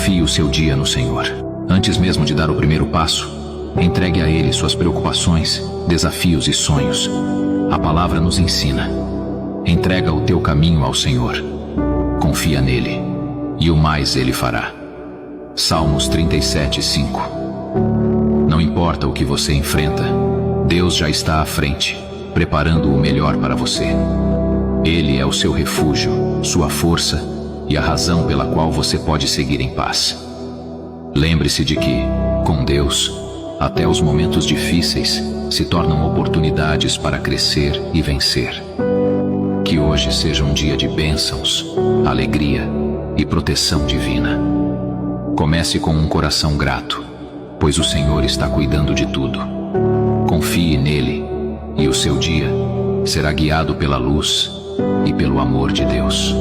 Confie o seu dia no Senhor. Antes mesmo de dar o primeiro passo, entregue a Ele suas preocupações, desafios e sonhos. A palavra nos ensina: entrega o teu caminho ao Senhor. Confia nele, e o mais Ele fará. Salmos 37:5. Não importa o que você enfrenta, Deus já está à frente, preparando o melhor para você. Ele é o seu refúgio, sua força e a razão pela qual você pode seguir em paz. Lembre-se de que, com Deus, até os momentos difíceis se tornam oportunidades para crescer e vencer. Que hoje seja um dia de bênçãos, alegria e proteção divina. Comece com um coração grato, pois o Senhor está cuidando de tudo. Confie nele, e o seu dia será guiado pela luz e pelo amor de Deus.